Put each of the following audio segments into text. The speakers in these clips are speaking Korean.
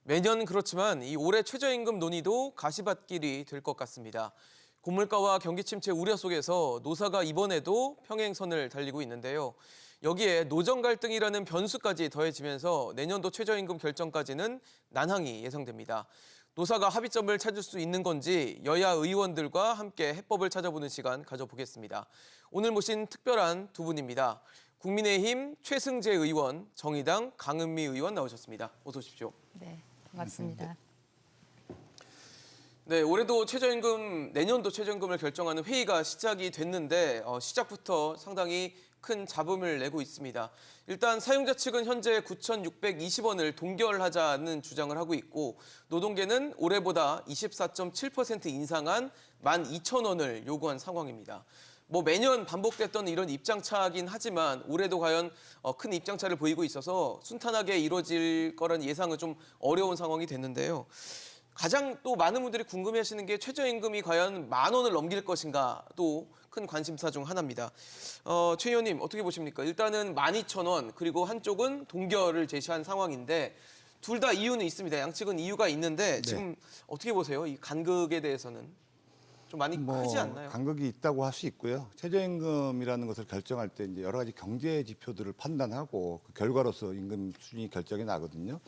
매년 그렇지만 이 올해 최저임금 논의도 가시밭길이 될 것 같습니다. 고물가와 경기 침체 우려 속에서 노사가 이번에도 평행선을 달리고 있는데요. 여기에 노정 갈등이라는 변수까지 더해지면서 내년도 최저임금 결정까지는 난항이 예상됩니다. 노사가 합의점을 찾을 수 있는 건지 여야 의원들과 함께 해법을 찾아보는 시간 가져보겠습니다. 오늘 모신 특별한 두 분입니다. 국민의힘 최승재 의원, 정의당 강은미 의원 나오셨습니다. 어서 오십시오. 네, 반갑습니다. 네, 올해도 내년도 최저임금을 결정하는 회의가 시작이 됐는데 시작부터 상당히 큰 잡음을 내고 있습니다. 일단 사용자 측은 현재 9,620원을 동결하자는 주장을 하고 있고 노동계는 올해보다 24.7% 인상한 12,000원을 요구한 상황입니다. 매년 반복됐던 이런 입장차긴 하지만 올해도 과연 큰 입장차를 보이고 있어서 순탄하게 이루어질 거라는 예상은 좀 어려운 상황이 됐는데요. 가장 또 많은 분들이 궁금해하시는 게 최저임금이 과연 10,000원을 넘길 것인가 또 큰 관심사 중 하나입니다. 최 의원님 어떻게 보십니까? 일단은 12,000원 그리고 한쪽은 동결을 제시한 상황인데 둘 다 이유는 있습니다. 양측은 이유가 있는데 지금 어떻게 보세요? 이 간극에 대해서는 좀 많이 크지 않나요? 간극이 있다고 할 수 있고요. 최저임금이라는 것을 결정할 때 이제 여러 가지 경제 지표들을 판단하고 그 결과로서 임금 수준이 결정이 나거든요.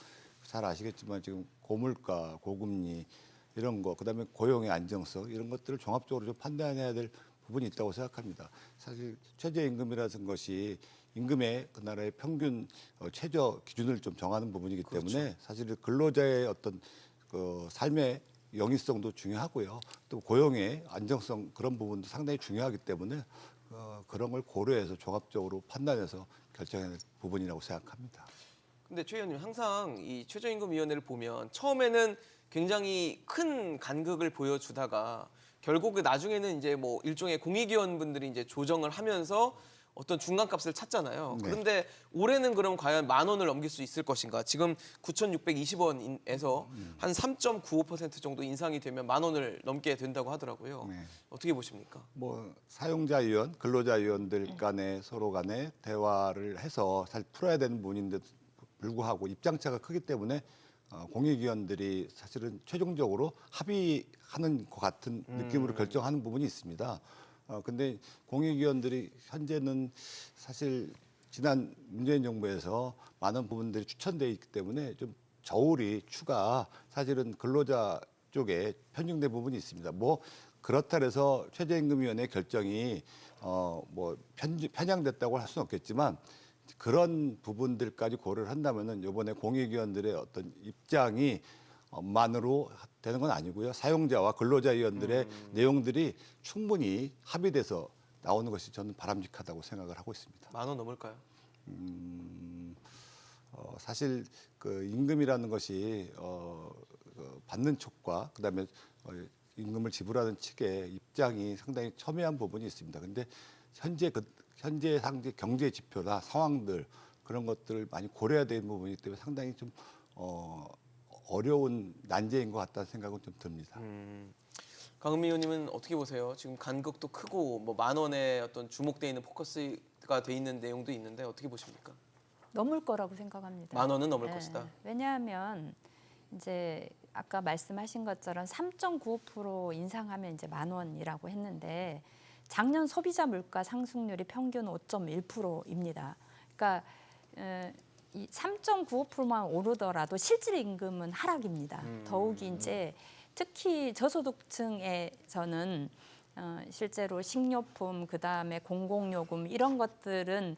잘 아시겠지만 지금 고물가, 고금리 이런 거, 그다음에 고용의 안정성 이런 것들을 종합적으로 좀 판단해야 될 부분이 있다고 생각합니다. 사실 최저임금이라는 것이 임금의 그 나라의 평균 최저 기준을 좀 정하는 부분이기 때문에 그렇죠. 사실 근로자의 어떤 그 삶의 영위성도 중요하고요. 또 고용의 안정성 그런 부분도 상당히 중요하기 때문에 그런 걸 고려해서 종합적으로 판단해서 결정해야 될 부분이라고 생각합니다. 근데 최 의원님 항상 이 최저임금위원회를 보면 처음에는 굉장히 큰 간극을 보여주다가 결국 나중에는 이제 일종의 공익위원분들이 이제 조정을 하면서 어떤 중간값을 찾잖아요. 네. 그런데 올해는 그럼 과연 10,000원을 넘길 수 있을 것인가? 지금 9,620원에서 한 3.95% 정도 인상이 되면 10,000원을 넘게 된다고 하더라고요. 네. 어떻게 보십니까? 사용자위원, 근로자위원들 간에 서로 간에 대화를 해서 잘 풀어야 되는 부분인데도 불구하고 입장차가 크기 때문에 공익위원들이 사실은 최종적으로 합의하는 것 같은 느낌으로 결정하는 부분이 있습니다. 근데 공익위원들이 현재는 사실 지난 문재인 정부에서 많은 부분들이 추천돼 있기 때문에 좀 저울이 추가 사실은 근로자 쪽에 편중된 부분이 있습니다. 그렇다 해서 최저임금위원회 결정이 편향됐다고 할 수는 없겠지만 그런 부분들까지 고려를 한다면은 이번에 공익위원들의 어떤 입장이 만으로 되는 건 아니고요. 사용자와 근로자위원들의 내용들이 충분히 합의돼서 나오는 것이 저는 바람직하다고 생각을 하고 있습니다. 10,000원 넘을까요? 사실 그 임금이라는 것이 받는 쪽과 그다음에 임금을 지불하는 측의 입장이 상당히 첨예한 부분이 있습니다. 근데 현재 상대 경제 지표나 상황들 그런 것들을 많이 고려해야 되는 부분이기 때문에 상당히 좀 어려운 난제인 것 같다는 생각은 좀 듭니다. 강은미 의원님은 어떻게 보세요? 지금 간극도 크고 10,000원에 어떤 주목돼 있는 포커스가 돼 있는 내용도 있는데 어떻게 보십니까? 넘을 거라고 생각합니다. 10,000원은 넘을 것이다. 왜냐하면 이제 아까 말씀하신 것처럼 3.95% 인상하면 이제 10,000원이라고 했는데 작년 소비자 물가 상승률이 평균 5.1%입니다. 그러니까 이 3.95%만 오르더라도 실질 임금은 하락입니다. 더욱이 이제 특히 저소득층에서는 실제로 식료품 그다음에 공공요금 이런 것들은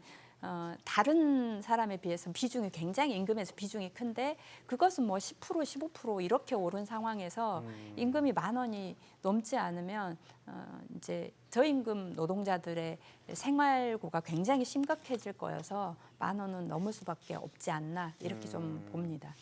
다른 사람에 비해서 비중이 굉장히 임금에서 비중이 큰데 그것은 10% 15% 이렇게 오른 상황에서 임금이 10,000원이 넘지 않으면 이제 저임금 노동자들의 생활고가 굉장히 심각해질 거여서 10,000원은 넘을 수밖에 없지 않나 이렇게 좀 봅니다.